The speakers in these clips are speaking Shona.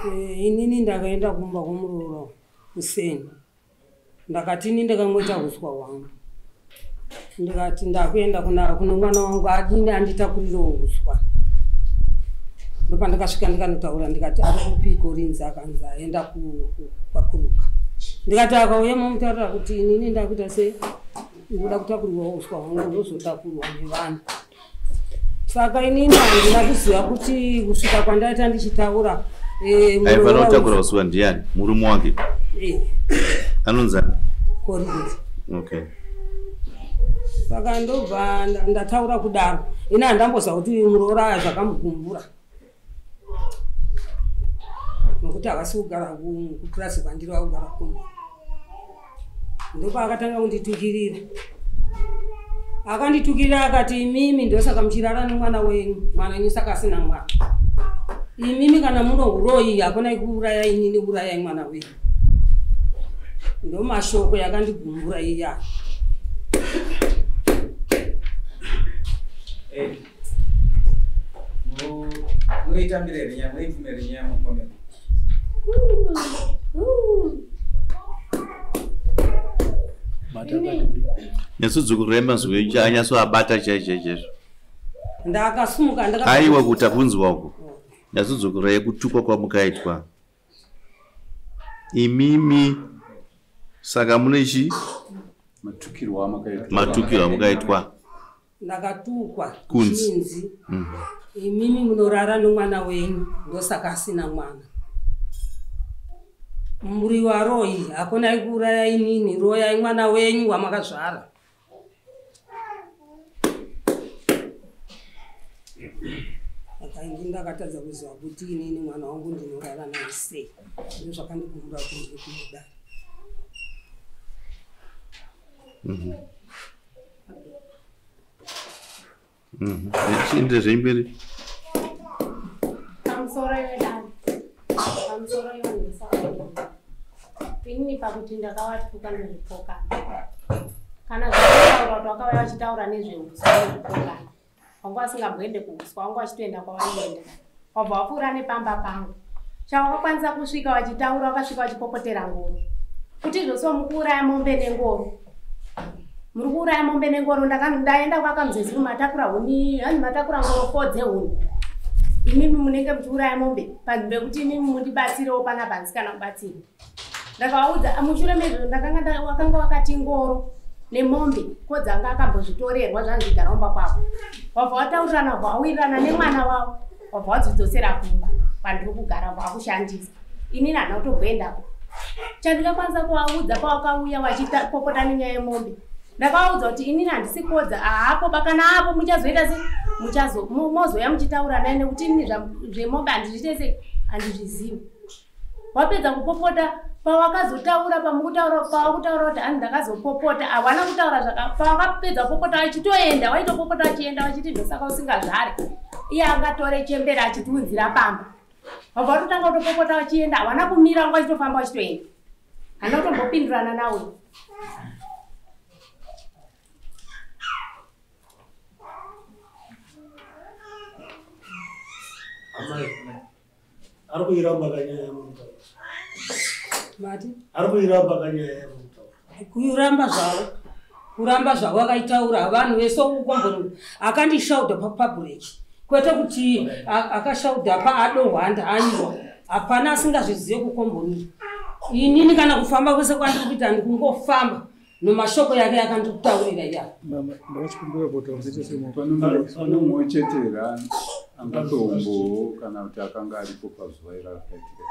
Inini ndakaenda kumba kwamuroro kuseni. Ndakati ini ndakamweta huswa hwangu. Ndikati ndakuenda kuno mwana wangu adini anditakurirawo huswa. Ndopandakasvika ndikanotaura ndikati ari kupiko rinzi akanzi aenda kwakuruka. Ndikati akauya mamutaurira kuti inini ndakuita sei ndikuda kutakurirwawo huswa hwangu ndozotakurwa nevanhu. Saka inini handina kuziva kuti kusvika kwandaita ndichitaura aifana kutakura huswa ndiani murume wake? Anonzani? Korinzi. Okay. Saka ndobva ndataura kudaro. Ina handamboziva kuti muroora zvakamugumbura. Nokuti havasi kugara kupurasi kwandiri vakugara kuno. Ndopa akatanga kunditukirira. Akanditukirira akati imimi ndosaka muchirara nemwana wenyu. Mwana wenyu saka asina mwana. Imimi kana muno uroyi hakuna kuuraya inini urayai mwana wenyu. Ndo mashoko yakandigumbura iya. Muitambire nyama, muipfumere nyama mukomera. Nyasudzukurema zvecha anyaswabata chaizvo. Ndakasumuka aiwa kutapunzwa uko. Nyasudzukura yekutukwa kwamukaitwa. Imimi saka munechi matukirwa mukaitwa. Ndakatukwa kunzi. Chinzi. Imimi munorara nomwana wenyu ndosaka asina mwana. Muri waroyi hakuna kuuraya inini royai mwana wenyu wamakazvara. Ndakatadza kuziva kuti inini mwana wangu ndinorara naye sei. Ndozvakandigumbura kunze kudai. Chinde zvemberi. Pamusoro yedani. Pamusoro yondisaka. Ini pakuti ndakawatuka nezvipoka. Kana zvakataura twakauya vachitaura nezveuswa nezvipoka. Wangu asingabwende kuuswa, wangu achitoenda kwavanoenda. Wabva wapfuura nepamba pangu. Chawakakwanisa kusvika vachitaura wakasvika vachipopotera ngoro. Kuti zvose mukuuraya mombe nengoro. Muri kuuraya mombe nengoro ndaenda kwakamuzezi matakura huni, hani matakura ngoro fodze huni. Imimi munenge muchiuraya mombe panzvimbo yekuti imimi mundibatsirewo pana panzi kana kubatsira. Ndakaudza mushure mezvo wakanga wakati ngoro nemombe kodzanga akambozvitorerwa zvanzvigaraomba kwavo. Wabva wataurirana wawirirana nemwana wavo. Wabva wadzidzosera kumba pandiri kugara vakushandisa. Inini handina kutogwendapo. Chandikakwanisa kuvaudza pawakauya vachipopota nenyaya yemombe. Ndakaudza kuti inini handisi kodza hapo bakana hapo muchazoita se mozoya muchitaura naye nekuti inini zvemombe handizvitese handizvizivi. Wapedza kupopota pawakazotaura pawakutaura kuti ani ndakazopopota hawana kutaura pawakapedza kupopota vachitoenda waitopopota vachienda vachiti ndosaka usingazvare. Iye angatore chembere achitiunzira pamba. Wabva watotanga kutopopota vachienda hawana kumira wanga achitofamba vachitoenda. Handina kutombopindurana nawe. Arikuiramba kanyaya yamuta. Mati? Arikuiramba kanyaya yamuta. Kuiramba zvavo. Kuramba zvavo akaitaura vanhu vese ukukombona akandishauda papublic. Kwete kuti akashauda paadohwanda anyiwa. Hapana asingazvizive kukombona. Inini kana kufamba kwese kwandiri kuita ndikungofamba. Nomashoko yake akandikutaurira iya. Ndachikumbira kuti uzite semupanomuchetera angatombo kana kuti akanga aripo pazuva irakaitika.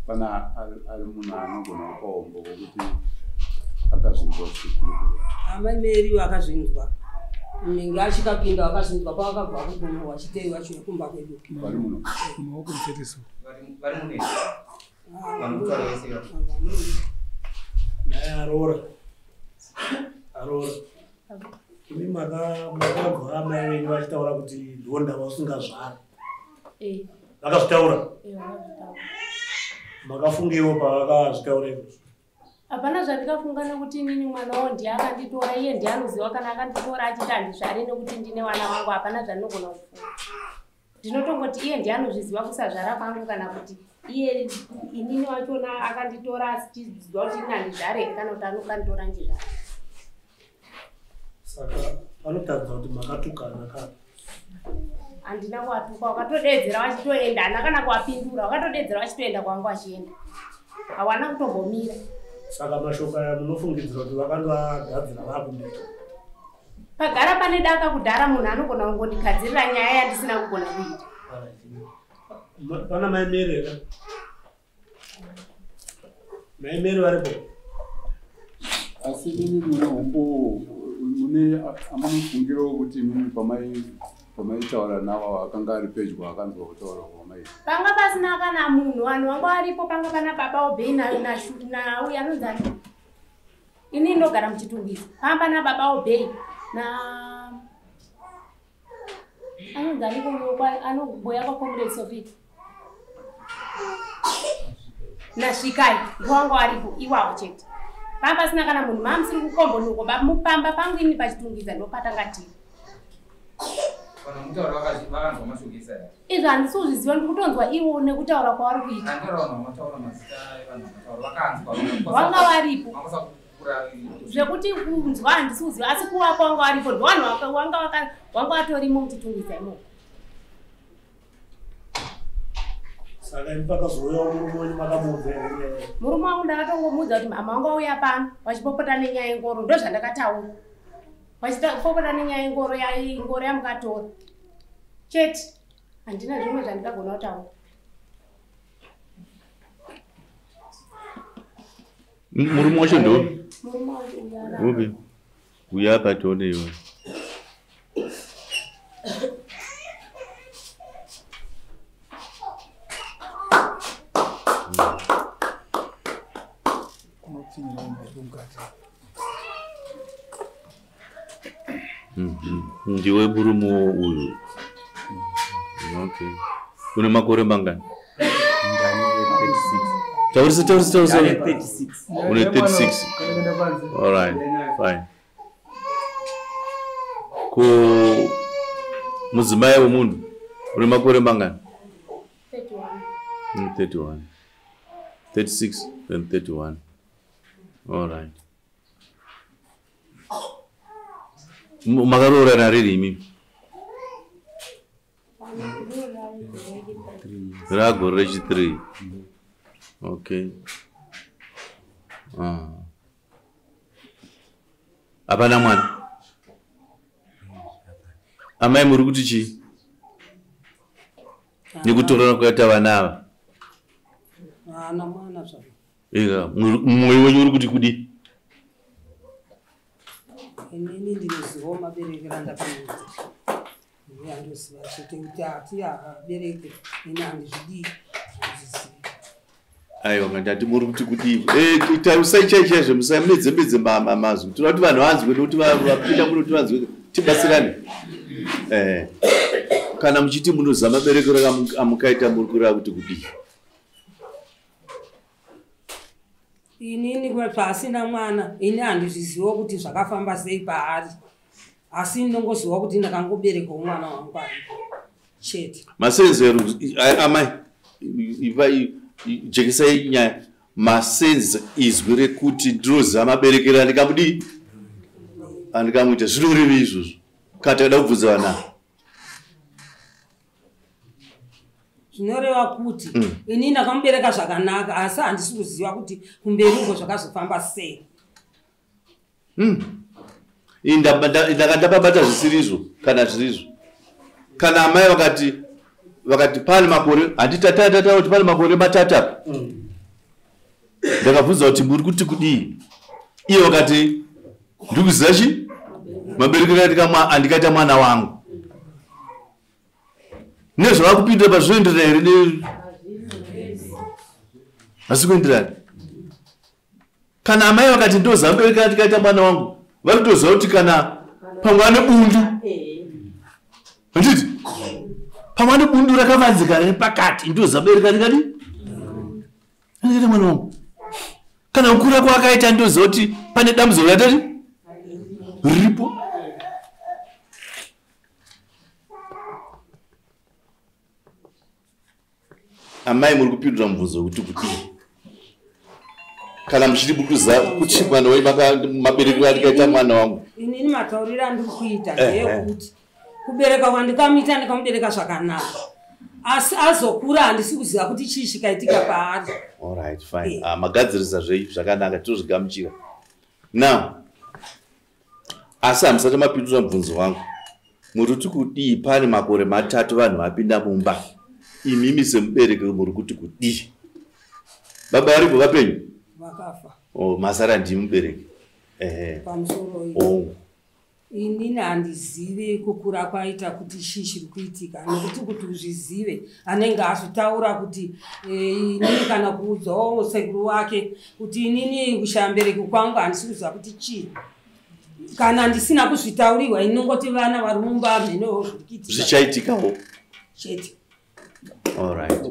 Pana ari munhu anogona kupaombo kuti akazvinzwa zvikuru. Amai Mary vakazvinzwa. Munenge achikapinda vakazvinzwa pavakabva kugomo vachitei vachiuya kumba kwedu. Vari muno. Maoko mucheteso. Vari munenge. Vanotwara vese. Naye Aurora. Imi makabva amai venyu vachitaura kuti ndonda vasingazvara. Vakazvitaura? Vakazvitaura. Makafungiwo pavakazvitaura izvozvo? Hapana zvandikafunga nekuti inini mwana wavo ndiye akanditora, iye ndiye anoziva kana akanditora achiti handizvare nekuti ndine vana vangu, hapana zvandinogona kufunga. ndinotongoti iye ndianozviziva kusazvara kwangu kana kuti iye inini wachona akanditora achiziva kuti inandizvarere kana kuti anokanditora njizvara. Saka panotadza kuti makatukana kana handina kuwatuka, wakatodedzera wachitoenda, kana kuwapindura wakatodedzera wachitoenda kwangu achienda, hawana kutombomira. Saka mashoko aya munofungidzira kuti vakandogadzira vakumbeta pagara pane daka kudhara munhu anogona kungondikadzirira nyaya yandisina kugona kuita. Pana maimere varipo asi ini mune humbo mune amunofungiro kuti mimi pamaitaura navo akanga ari pedyo akanzwa kutaura kwamai panga pasina kana munhu, vanhu vanga varipo, panga pana baba Obey nauyo anonzi ani, ini ndogara muchitungisa, panga pana baba Obey anonzi ani anoboya kwaComrade Sophie naSvikai ndovanga varipo iwavo chete. Panga pasina kana munhu, mamusiri kukombonuko mupamba pangu ini pachitungisa ndopatanga tiri. Izvo handisi kuzviziva, ndikutonzwa ivo nekutaura kwavari kuita. Vanga varipo zvekuti kunzwa handisi kuziva, asi kuva kwanga varipo ndovanhu vanga vatorimo muchitungisa imomo. Saka impakazouyawo murume wenyu makamuudza. Murume wangu ndakatongomuudza kuti mama wangu auya pano vachipopota nenyaya yengoro, ndo zvandakataura. Vachipopota nenyaya yengoro yamukatora chete, handina zvimwe zvandikagona kutaura. Murume wacho ndo? Murume wangu upi? Uya akatione iwe. Ndiwe murume uyu. Okay. Une makore mangani? Taurisa. Une 36. Alright, fine. Ku mudzimai wemunhu une makore mangani? 31. 36 and 31. Alright. Makaroorana riri imimi? Ragore rechi3. Okay. Hapana mwana? Amai muri kuti chii? Nekutorana kwakaita vana ava? Hana mwana zvavo. Ega, mumwe wenyu uri kuti kudi? Inini ndinozivawo maberekero andakamuudza. Iye andoziva chete kuti hati abereke, ini handizvidii zvinoziziva. Aiwa ngandati muri kuti kudi? Tarisai chaizvo musamedzembedze mazwi. Tinoda kuti vanhu vanzwe nokuti vapinda muno kuti vanzwe tibatsirane. Kana muchiti munoziva maberekero amukaita muri kureva kuti kudi? Inini pasina mwana, ini handizviziva kuti zvakafamba sei paari. Asi ndinongoziva kuti ndakangoberekawo mwana wangu aripo chete. Masenzi amai jekesai nyaya. Masenzi izwi rekuti ndinoziva maberekero andikamudii? Andikamuita zvinoreve izvozvo. Kana takada kubvunza vana. Zvinoreva kuti ini ndakamubereka zvakanaka, asi handisi kuziva kuti kumberi uko zvakazofamba sei. Ndakandapabata zvisirizvo kana zvirizvo. Kana amai vakati pane makore, handitata kuti pane makore matata. Ndakabvunza kuti muri kuti kudii? Iye vakati ndikuziva chi? Maberekero andikaita mwana wangu. Nezvava kupinda pazvoenderana here hasi kuenderana. Kana amai vakati ndoziva maberekero andikaita mwana wangu, vari kutoziva kuti kana pamwe ane bundu, handiti pamwe ane bundu rakavanzika riri pakati, ndoziva maberekero andikaita mwana wangu. Kana kukura kwakaita ndoziva kuti pane dambudziko ratati riripo. amai muri kupindura mubvunzo kuti kudii kana muchiri kukuza kuti mwana maberekero andikaita mwana wangu inini matauriro andiri kuita ndeyekuti kubereka kwandikamuita ndikamubereka zvakanaka asi azokura handisi kuziva kuti chii chikaitika paari. Alright, fine. Magadzirisa zveyu zvakanaka tozvigamuchira. Now, asi hamusati mapindura mubvunzo wangu. Muri kuti kudii pane makore 3 vanhu vapinda mumba. Imimi semubereki muri kuti kudii. Baba varipo vapenyu? Vakafa. Oh, masara ndimi mubereki. Pamusoro oh. Inini handizivi kukura kwaita kuti chii chiri kuitika nekuti kuti uzvizive anenge azvitaura kuti inini kana kuudzawo sekuru wake kuti inini kushambereki kwangu handisi kuziva kuti chii kana ndisina kuzvitaurirwa inongoti vana vari mumba mhenowo zviri kuitika zvichaitikawo chete. Alright.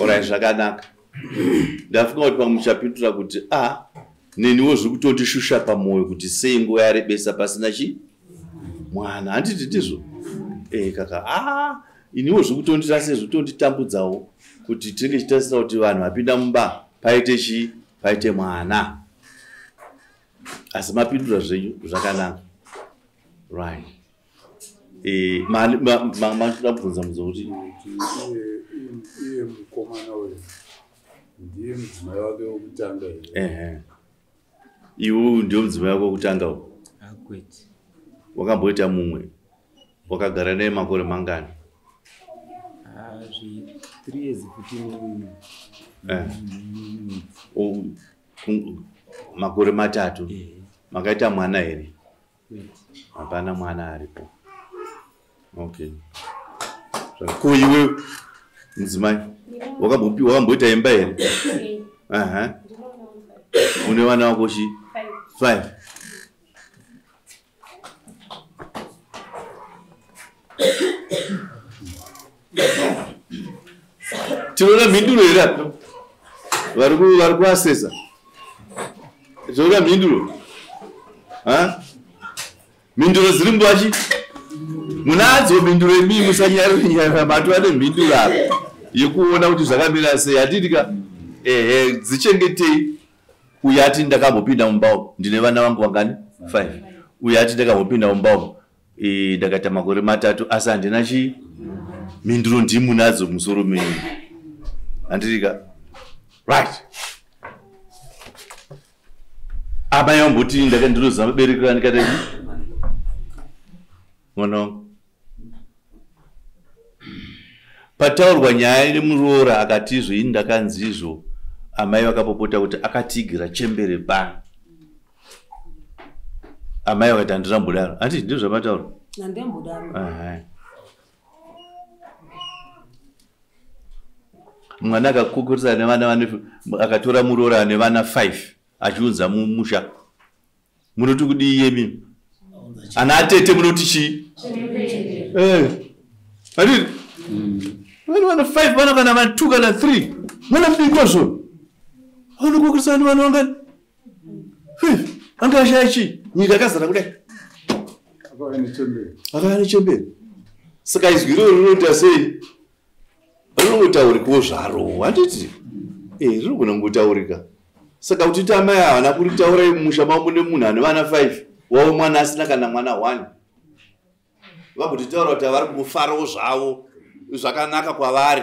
Alright, zvakanaka. Ndafunga kuti pamwe muchapindura kuti neniwo zviri kutondishusha pamwoyo kuti sei nguva yarebesa pasina chi mwana handiti ndizvo kaka iniwo zviri kutondita sezvo kutonditambudzawo kuti tinenge chitasisa kuti vanhu vapinda mumba paite chi paite mwana asi mapindura zvenyu zvakanaka right. Manoda kubvunza mubvunzo kuti iye mukomana uyu ndiye mudzimai wake wokutanga here? Iwe ndio mudzimai wako wokutanga uyu? Akwete. Wakamboita mumwe? Wakagara naye makore mangani? 3 years 15. Makore 3. Makaita mwana here? Hapana mwana aripo. Okay. Ko iwe mudzimai wakamboita imba here? Une vana vako chi? 5. Tinoona mhinduro here apa? Vari kuasesa. Tinoona mhinduro. Mhinduro dziri mbachi? Munadzo mhinduro imi musanyara matu ane mhinduro apa yekuona kuti zvakamira sei hatitika dzichengetei. Uyu ati ndakambopinda mumba ndine vana vangu vangani 5. Uyu ati ndakambopinda mumba ndakaita makore 3 asi handina chi mhinduro ndimunadzo musoro menyu handitika right. Apa yamboti ndakandinoza maberekero andikaita chi mwana wangu pataurwa nyaya nemuroora akatizvo ini ndakanzizvo amai vakapopota kuti akatigira chembere bani. Amai vakati handirambodaro. Handiti ndizvo zvapataura? Handembodaro. Mwana akakukurisa nevana akatora muroora nevana 5 achiunza mumusha. Munoti kudii yemi? Ana atete munoti chii? Handiti? Vana 5 vana kana 2 kana 3 mwana mdikozvo. Anokukurisa nevana vangani? Angashaya chii? Nyika yakazara kudai. Akava nechembere. Saka izwi iroro rinoita sei? Rinongotaurikawo zvaro. Handiti? Rinogona kungotaurika. Saka kuti amai havana kuritaura mumusha mavo mune munhu ane vana 5 wavo mwana asina kana mwana 1. Vagotitaura kuti vari kumufarawo zvavo zvakanaka kwavari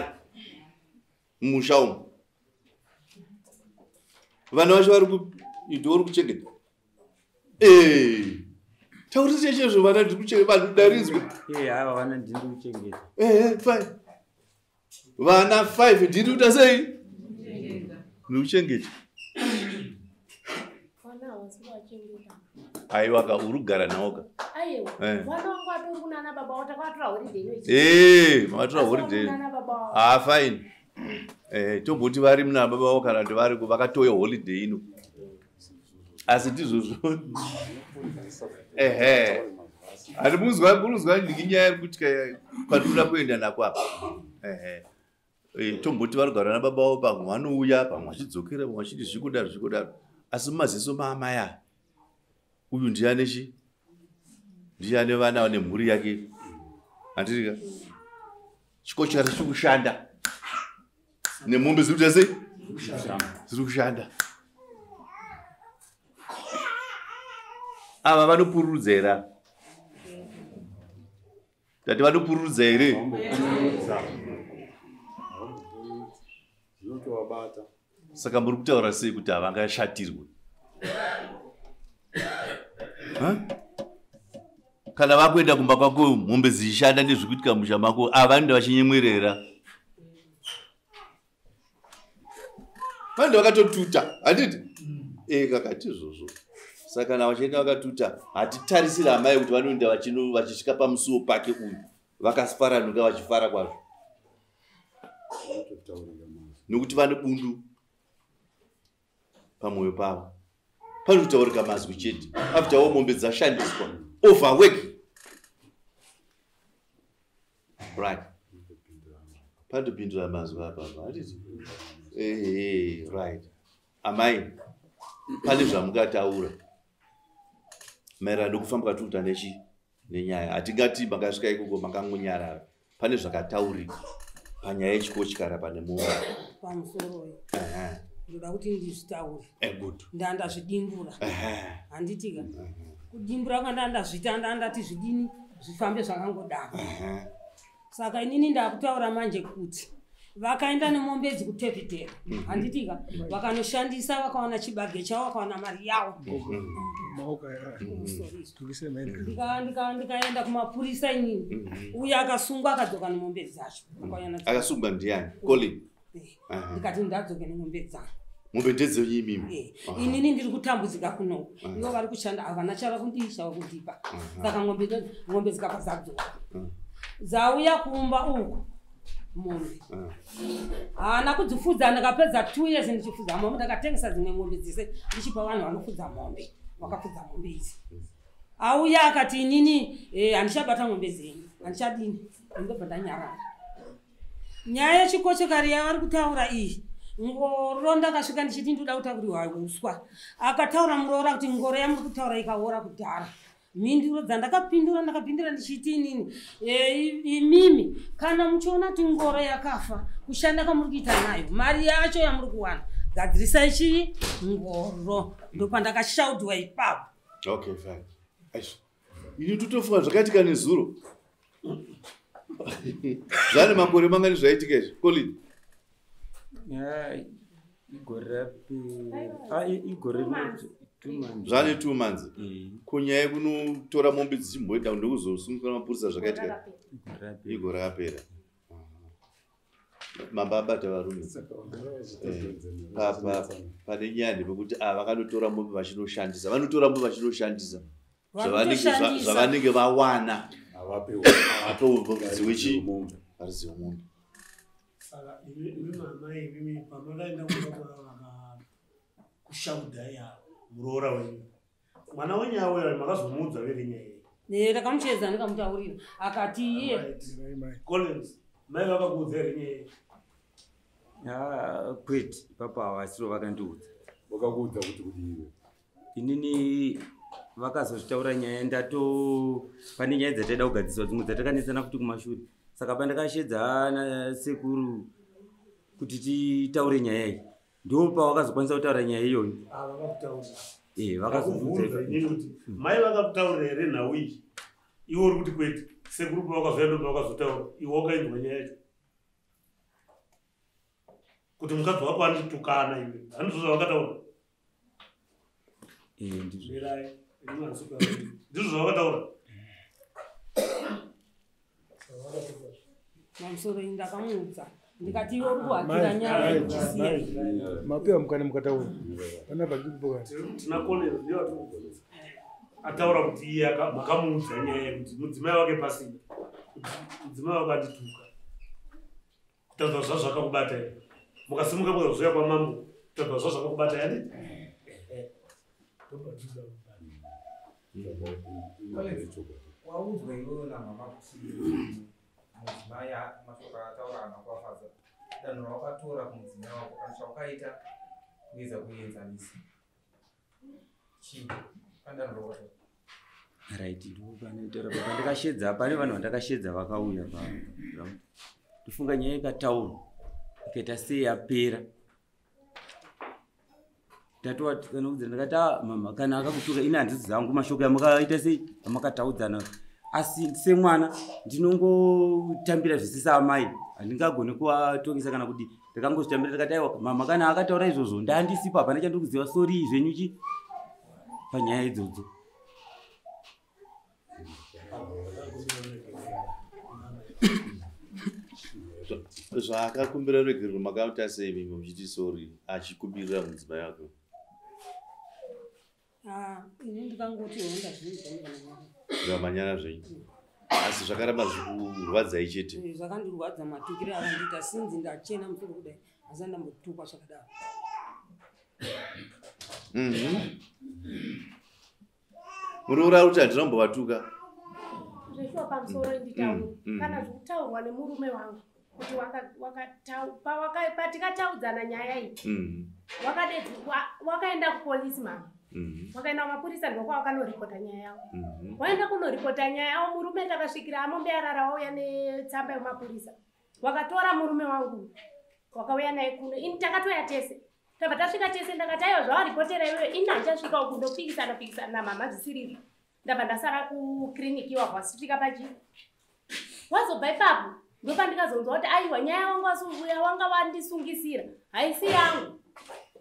mumusha umu. Vana vacho vari kuchengeta. Taurisa chaizvo vana ndiri kuchengeta darizwe. Hava vana ndiri kuchengeta. Fine. Vana 5 ndiri kuita sei? Ndiri kuchengeta. Aiwa uri kugara nawo ka? Aiwa. Vana vangu vatori kunana baba watakatora holiday. Matora holiday. Fine. Tomboti vari muna baba vavo kana kuti vari vakatoya holiday ino. Asi ndizvozvo. Munozwa ndikinyaya yekuti kwatinoda kuenda nako apa. Tomboti vari kugara nababa vavo pamwe vanouya pamwe vachidzokera pamwe vachiti zvikodaro. Asi mumaziso maamai aya uyu ndiane chi? Ndiane vana nemhuri yake. Handitika? chikochikari chiri kushanda nemombe ziri kuita sei ziri kushanda. Ava vanopururudza here tati vanopururudza here saka muri kutaura sei kuti havangashatirwe kana vakuenda kumba kwako mombe dzichishanda nezvekuitika musha mako avanoenda vachinyemwerera vanoenda vakatotuta handiti kakati izvozvo saka kana vachienda vakatuta hatitarisiri amai kuti vanoenda vachisvika pamusuwo pake uyu vakafaranuka vachifara kwazvo nokuti vane bundu pamwoyo pavo pane kutaurika mazwi chete after mombe dzashandiswa overwork right pandopindura mazwi apapa hatiti right amai pane zvamungataura maererano nokufamba kwatikuita nenyaya hatingati makasvika ikoko makangonyarara pane zvakataurika panyaya yechikochikara pane mombe pamusoro ndoda kuti ndizvitaure ndandazvidimbura handitika kudimbura kwanda ndazvita ndandati zvidini zvifambe zvakangodaro saka inini ndakutaura manje kuti vakaenda nemombe idzi kutepitera handitika vakanoshandisa vakawana chibage chavo vakawana mari yavo ndikaenda kumapurisa inini uye akasungwa akadzoka nemombe dzacho akasungwa ndiani Colin ndikati ndadzoke nemombe dzangu mombe ndedzenyimimi inini ndiri kutambudzika kunoku ivo vari kushanda havana chava kundishava kundipa saka ngombe dzikabva dzadzoka dzauya kuumba uku mombe haana kudzifudza ndakapedza 2 years ndichifudza mombe ndakatengesa dzimwe mombe dzese ndichipa vanhu vanofudza mombe vakafudza mombe idzi auya akati inini handichabata mombe dzenyu handichadini ndobva ndanyarara nyaya yechikochekari yavari kutaura iyi ngoro ndakasvika ndichiti ndoda kutakurirwa uswa akataura muroora kuti ngoro yamuri kutaura ikaora kudhara mhinduro dzandakapindura ndichiti inini imimi kana muchiona kuti ngoro yakafa kushanda kwamuri kuita nayo mari yacho yamuri kuwana gadzirisai chii ngoro ndopandakashaudwa ipapo okay fine ini totofunga zvakaitika nezuro zvane makore mangani zvaitika izvi Colin zvane 2 months kunyaya kunotora mombe dzichimboenda ndokuzosungwa mapurisa zvakaitika igore rapera mamba abata varume pane nyaya pekuti vakanotora mombe vachinoshandisa vanotora mombe vachinoshandisa zvavanenge vawana avapeziwechi variziva mombe kushaudha muroora wenyu mwana wenyu auya makazomuudza vere nyaya ndakamuchedza ndikamutaurira akati iye Collins mai vakakuudza here nyaya kwete papa havasiro vakandiudza vakakuudza kuti kudiwe inini vakazozvitaura nyaya pane nyaya dzataida kugadziswa dzimwe dzatakanesana kuti kumashure saka pandakashedza nasekuru kuti titaure nyaya iyi ndo pavakazokwanisa kutaura nyaya iyoyo mai vakakutaurira here nhau iyi iwo uri kuti kwete sekuru pavakazoenda pavakazotaura iwe wakainzwa nyaya yacho kuti mukadzi wako anditukana iwe handizvo zvavakataura ndizvo zvavakataura mamusoro ndakamuudza ndikati iwe uri kuhakira nyaya ichisiya mapiwa mukana mukataura panapa ndikupoka tina Collins ndiyo ataura kuti iye makamuudza nyaya yekuti mudzimai wake pasina mudzimai wake andituka kutaudza zva zvakakubata here mukasimuka mukazoya kwamambo kutaudza zva zvakakubata yani waudzwa iwewe namama kuti mudzimai mashoko akataura anakufadza danho rawakatora kumudzimai wako kana chawakaita kuedza kuenzanisa chii pandanho rawakatora right ndo panoitaura pandakashedza pane vanhu vandakashedza vakauya ifunga nyaya ikataurwa ikaita sei yapera. Tatova tikanoudza ndakati mama kana akakutuka ini handisi zangu mashoko yamakaita sei amakataudzana asi semwana ndinongotambira zvisisa amai handingagoni kuvatongesa kana kuti ndakangozvitambira ndakati aiwa mama kana akataura izvozvo ndandisipo hapana chandiri kuziva sori zvenyuchi panyaya idzodzo. Zvakakumbira regerero makaita sei mimi muchiti sori achikumbirira mudzimai wako? Ini ndikangoti honda zvinhu zvamanyara zvenyu asi zvakaramba zvikurwadzai chete? Zvakandirwadza matukire akandiita sinzi ndachena musoro kudai asi ndambotukwa zvakadaro. Munoura kuti handinombovatuka? Zveshuwa pamusoro nditauro kana zvokutaurwa nemurume wangu kuti patikataudzana nyaya iyi wakaenda kupolisi mama. Wakaenda kumapurisa ndokwa wakanoripota nyaya yavo. Waenda kunoripota nyaya yavo murume takasvikira amombe arara wauya netsamba yemapurisa. Wakatora murume wangu wakauya naye kuno ini takatoya tese. Tabva tasvika tese ndakati aiwa zvawaripotera iwewe ini handachasvika uku ndopikisana namama dzisiriri. Ndabva ndasara kukiriniki wavasvika pachi. Wazobva ipapo ndopandikazonzwa kuti aiwa nyaya wanga wandisungisira haisi yangu.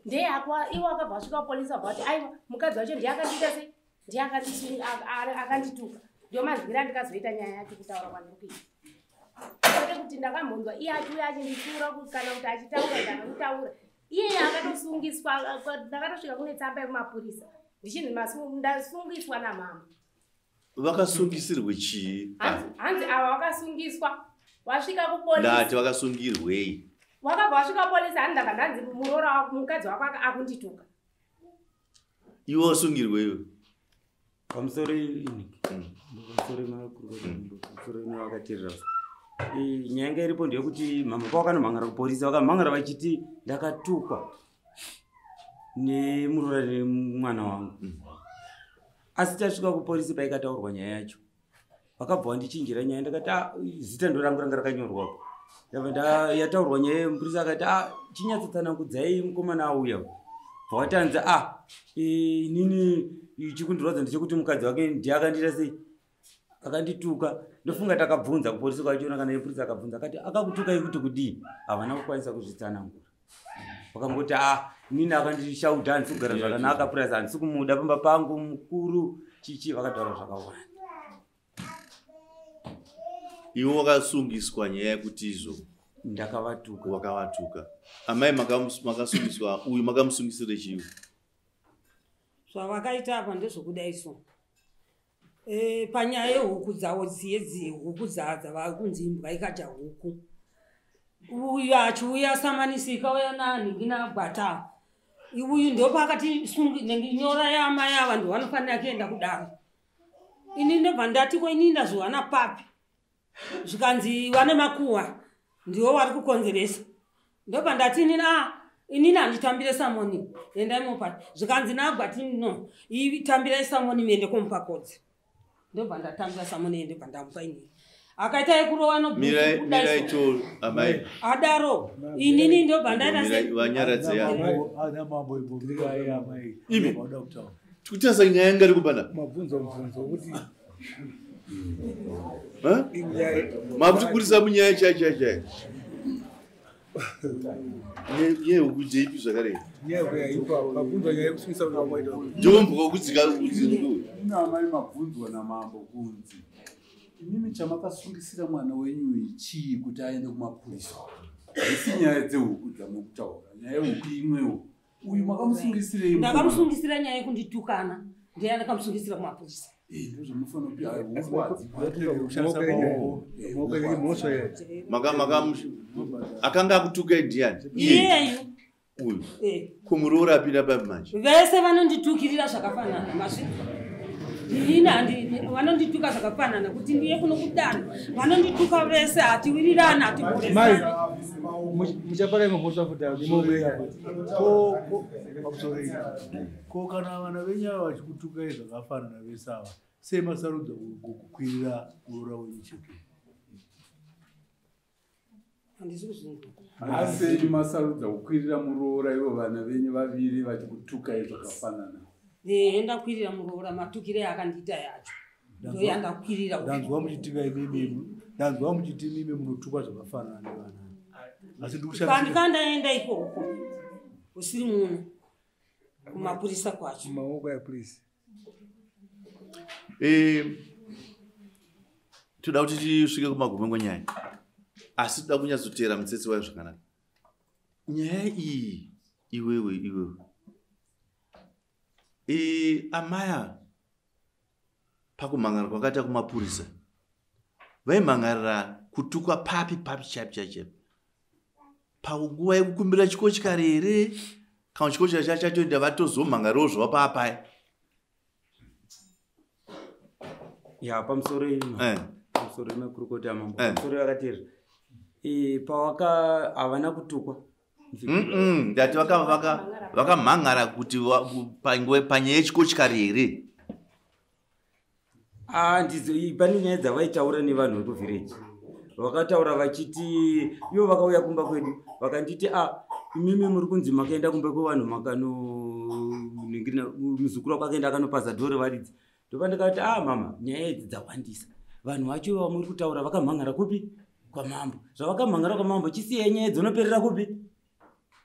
Ndiye iwo akabva asvika kupolisi abva kuti aiwa mukadzi wacho ndiye akandiita sei ndiye akandituka. Ndio mazwira ndikazoita nyaya yacho kutaura kwandiri kuita. Kwete kuti ndakambonzwa iye achiuya achinditsura kana kuti achitaura kana kutaura iye akatosungiswa ndakatosvika kune tsamba yekumapurisa ndichini ndasungiswa namama. Vakasungisirwe chii? Hanzi ava vakasungiswa wasvika kupolisi. Ndati vakasungirwei? Wakabva wasvika kupolisi handi ndabva ndanzi muroora mukadzi wako akundituka. Iwe wasungirweiwe? Pamusoro ini pamusoro pamusoro ino vakatirira nyanga iripo ndeyekuti mama pavakanomhangara kupolisi vakamhangara vachiti ndakatukwa nemuroora nemwana wangu. Asi tasvika kupolisi paikataurwa nyaya yacho vakabva vandichinjira nyaya ndakati zita ndo rangu ranga rakanyorwapo. Ndabva yataurwa nyaya yemupurisa akati chinyatsotsanangudzai mukomana auya vatanza inini chikundirwadza ndechekuti mukadzi wake ndiye akandiita sei akandituka. Ndofunga takabvunza kupolisi kwachiona kana yepurisa akabvunza akati akakutukai kuti kudii havana kukwanisa kuzvitsanangura. Vakangoti inini akandishauta handisi kugara zvakanaka purasi handisi kumuda pamba pangu mukuru chichi vakataura zvakawanda. Iwe wakasungiswa nyaya yekuti izvo? Ndakavatuka. Wakavatuka. Amai makasungiswa uyu makamusungisire chiwi? Zvavakaita apa ndezvokudaiso. Panyaya yehuku dzavo dziye huku dzava kunzi imbwa ikadya huku. Uyu achiuya samanisika uya nanhingi nabata. Uyu ndo pakati nyora yamai ava ndo vanofanira kuenda kudaro. Ini ndobva ndati ini ndazviwana papi. Zvikanzi vane makuhwa ndiwo vari kukonzeresa. Ndobva ndati inini handitambire samoni endai mupati. Zvikanzi nagwati no itambirai samoni muende kumupa kodzi. Ndobva ndatambira samoni ende pandamupa inini. Akaita yekurova mirai cho amai adaro inini ndobva ndaita vanyaradze yangu ana mambo ibomira ya amai imi tutasa nyaya yanga iri kupanda mabvunzo kuti makukurisa munyaya chaichaichai yehuku jeipi zvakare ndomboka kudzika unamai mabvunzwa namambo kunzi inini chamakasungisira mwana wenyu chii kuti aende kumapurisa isi nyaya dzehuku dzamukutaura nyaya yehuku imwewo uyu makamusungisirei? Ndakamusungisira nyaya yekunditukana ndiye ndakamusungisira kumapurisa. Akanga akutukai ndiani? Iyeyu. Uyu kumuroora apinda papi manje? Vese vanonditukirira zvakafanana mazvizwa. Inini vanondituka zvakafanana kuti ndiye kuno kudana. Vanondituka vese hatiwirirana hatiporesana. Muchapara imwe ko kana vana venyaya vachikutukai zvakafanana vese ava sei masarudza kukwirira kuroora wenyu chete? handisi kuzunguka asi masarudza kukwirira muroora ivo vana venyu vaviri vachikutukai zvakafanana ndakwirira muroora matukire akandiita yacho ndoyandakwirira ndanzwa muchitika imimi ndanzwa muchiti imimi munotukwa zvakafanana nevana asi ndikandaenda ikoko usiri muno kumapurisa kwacho maoko yapolisi toda kuti tisvike kumagumo kwenyaya asi toda kunyatsotera mutsetse wayo zvakanaka nyaya iyi iwewe amaya pakumhangarira kwakaita kumapurisa vaimhangarira kutukwa papi chaipi panguva yekukumbira chikochikari here kana chikochikari chachatoenda vatozomhangarirawo zvapapai ya pamusoro pamusoro makurukota mambo pamusoro yakatera havana kutukwa ndati vakamhangara kuti panyaya yechikochikari here pane nyaya dzavaitaura nevanhu vekuvhireji vakataura vachiti ivo vakauya kumba kwedu vakanditi imimi muri kunzi makaenda kumba kwevanhu muzukuru wako akaenda akanopaza dhore varidzi ndopandikati mama nyaya idzi dzawandisa vanhu vacho vamuri kutaura vakamhangara kupi kwamambo zvavakamhangara kwamambo chisiya nyaya dzinoperera kupi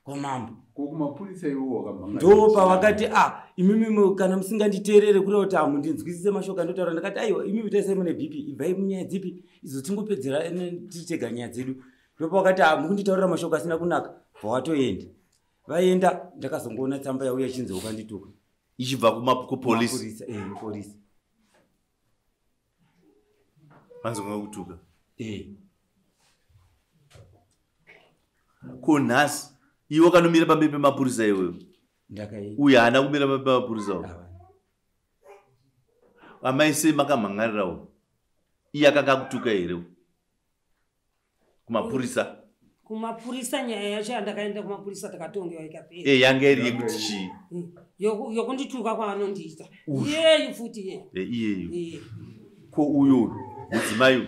kwamambo kumapurisa ivo wakamhangara ndo pavakati imimi kana musinganditeerere kureva kuti mundinzwisise mashoko andotaura ndakati aiwa imimi taisai mune bp ibvai munyaya dzipi idzo tingopedzera tiri tega nyaya dzedu ndopavakati mukunditaurira mashoko asina kunaka bvawatoenda vaenda ndakazongoona tsamba yauya chinzi ukandituka ichibva kupolisi polisi vanzonga kutuka ko nhasi iwe wakanomira pamberi pemapurisa iweyo uye haana kumira pamberi pemapurisawo amai sei makamhangarirawo iye akanga akutuka here kumapurisa nyaya yacho yandakaenda kumapurisa takatongewa ikapera yanga iri yekuti chii yokundituka kwaanondiita iyeyu futi iyeyu ko uyo mudzimai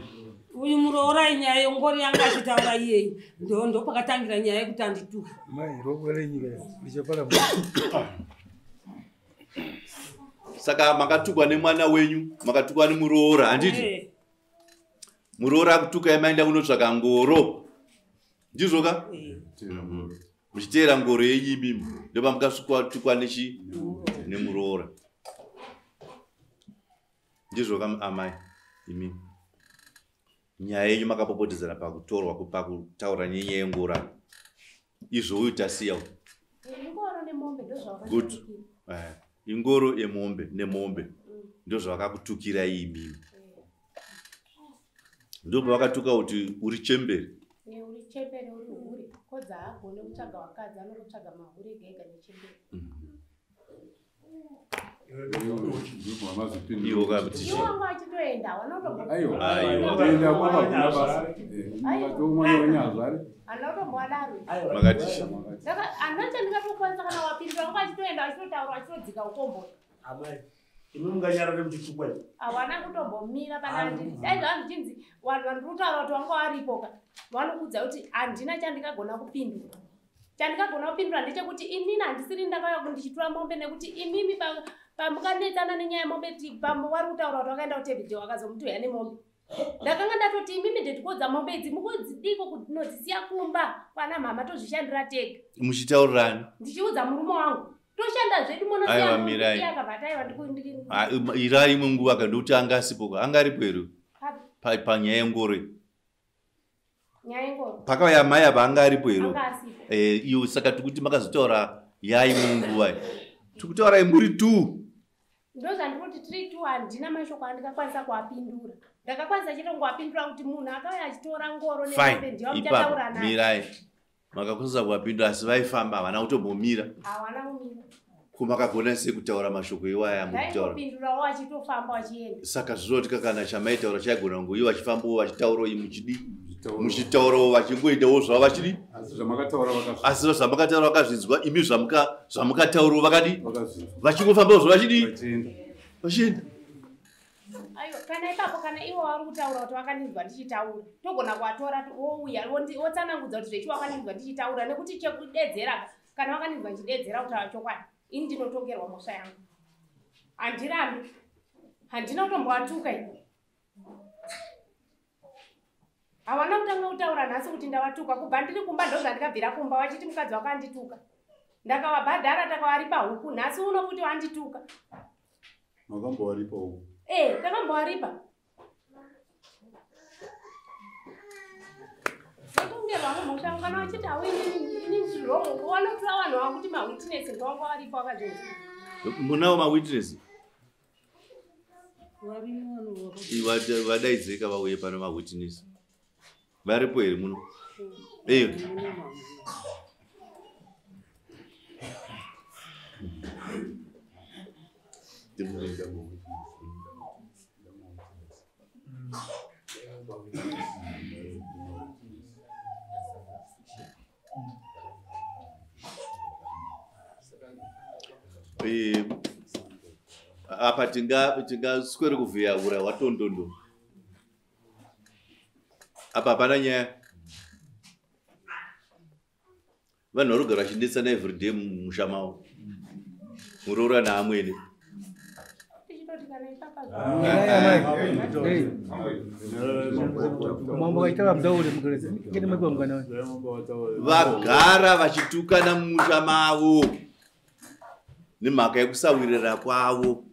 uyu muroora inyaya yongori yanga achitaura iyeyu ndo pakatangira nyaya yekuti andituka mai roko renyika richapara saka makatukwa nemwana wenyu makatukwa nemuroora handiti muroora akutuka yamaenda kunotsvaka ngoro ndizvoka muchiteera ngoro yeimimi ndopamukasvikatukwa nemuroora ndizvoka amai imimi nyaya yenyu makapopotedzana pakutorwa pakutaura nenyaya yengora izvouyu tasiyawo good ingoro yemombe nemombe ndozvavakakutukira imimi ndopa vakatuka kuti uri chemberi uri chemberi uri hure kodza hagone kutsvaga wakadzi anokutsvaga mahure ega nechemberi iwo kakuti iwangu achitoenda makaticha anoita ndingatokwanisa kana wapindira wangu achitoenda achitotaura achitodzika ukomboni imi munganyarare muchitukwa hawana kutombomira panaaihanzi chinzi vanhu vandiri kutaura kuti vanga varipoka vanokudza kuti handina chandingagona kupindura chandingagona kupindura ndechekuti inini handisiri ndakauya kundichitura mombe nekuti imimi pamukanetsana nenyaya yemombe vari kutaura kuti wakaenda kutevhidhe wakazomutuya nemombe ndakanga ndatoti imimi ndetikodza mombe idzi mukudzidiko kunodzisiya kumba kwana mhama tozvishandira tega muchitaurirani ndichiudza murume wangu toshanda zvedu irai imwe nguva kandokuti anga asipoka anga aripo here panyaya yengoro pakauya mai apa anga aripo here iyo saka tikuti makazotaura yaimwe nguva tikutaura imuri tu ndozvandikuti tiri tu handina mashoko andingakwanisa kuapindura ndakakwanisa chitongoapindura kuti munhu akauya achitora ngoro ipapo mirai makakwanisa kuapindura asi vaifamba havana kutombomira havana kumira kumakagona sei kutaura mashoko iwaya mupindurawo achitofamba wachienda saka zvinotika kana chamaitaura chaigona kungoiwo vachifambawo vachitaurawo muchidi muchitaurawo vachingoendawo zvavo vachidi asi zvamakataura vakazvinzwa imi zvamukataurawo vakadi vachingofambawo zvavachidi vachienda kana ipapo kana ivo vari kutaura kuti vakandinzwa ndichitaura togona kuvatora wouya wotsanangudza kuti zvechi wakandinzwa ndichitaura nekuti chekudedzera kana vakandinzwa ndichidedzera kutaura chokwadi ini ndinotongerwa mhosva yangu handirambi handina kutombovatuka ini havana kutanga kutaura nhasi kuti ndavatuka kubva ndiri kumba ndobva ndikabvira kumba vachiti mukadzi wakandituka ndakavabhadhara takavaripa huku nhasi uno kuti wandituka makambowaripa huku takambowaripa atongerwamo mhosva yangu kana vachiti hawini wrong wanotora vanhu vakuti mawitness ndovanga varipo vakazvinzi munawo mawitness vadaidzeka vauye pano mawitness varipo here muno eyo apa tingaswere kuvhiyaura watondondo apa hapana nyaya vanhu vari kugara vachidetsana everyday mumusha mavo muroora naamwene vagara vachitukana mumusha mavo nemhaka yekusawirira kwavo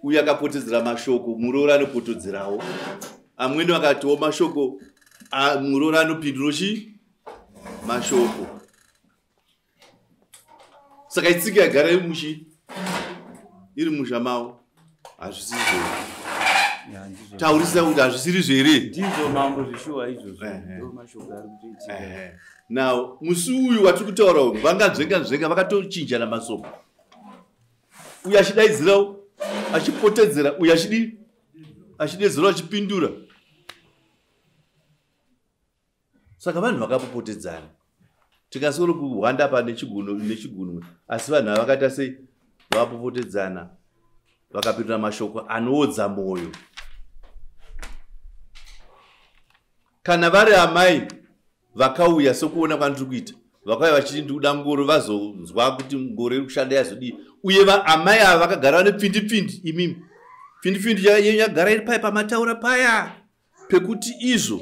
uye akapotedzera mashoko muroora anopotodzerawo amwene vakatiwo mashoko muroora anopindura chi mashoko saka itsika yagara iri musha mavo hazvisiri zvere taurisa kuti hazvisiri zvere ndizvo mambo zvishuwa izvozvo mashoko ari kutoitika now musi uyu watiri kutaura uyu vanganzvenga vakatochinjana masoko uyu achidaidzirawo achipotedzera uyu achidedzerawo achipindura saka vanhu vakapopotedzana tikasoro kuhwanda pa nechigunwe asi vanhu ava vakaita sei vakapopotedzana vakapindura mashoko anoodza mwoyo kana vari amai vakauya sokuona kwandiri kuita vakauya vachiti ndikuda ngoro vazonzwa kuti ngoro iri kushanda yazodii uye amai ava vakagara nepfindipfindi imimi pfindipfindi yagara iri paya pamataura paya pekuti izvo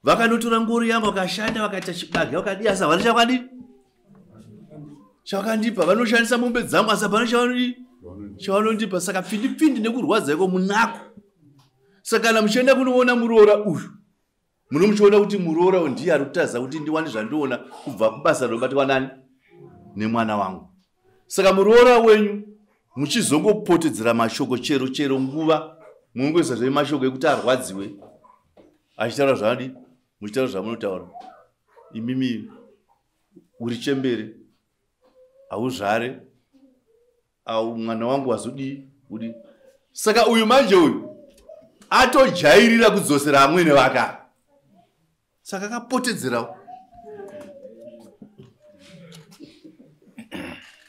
vakanotora ngoro yavo vakashanda vakaita chibage vakadii asi havana chakwadi chavakandipa vanoshandisa mombe dzangu asi hapana chavanondipa saka pfindipfindi nekurwadza iko munako saka kana muchienda kunoona muroora uyu munomuchiona kuti muroora ndiye ari kutaza kuti ndiwani zvandiona kubva kubasa rinobatwa nani nemwana wangu saka muroora wenyu muchizongopotedzera mashoko chero nguva munongoisa zvei mashoko ekuti arwadziwe achitaura zvadi muchitaura zvamunotaura imimi uri chembere hauzvare au mwana wangu wazodii udi saka uyu manje uyu atojairira kudzosera amwene vaka saka akapotedzerawo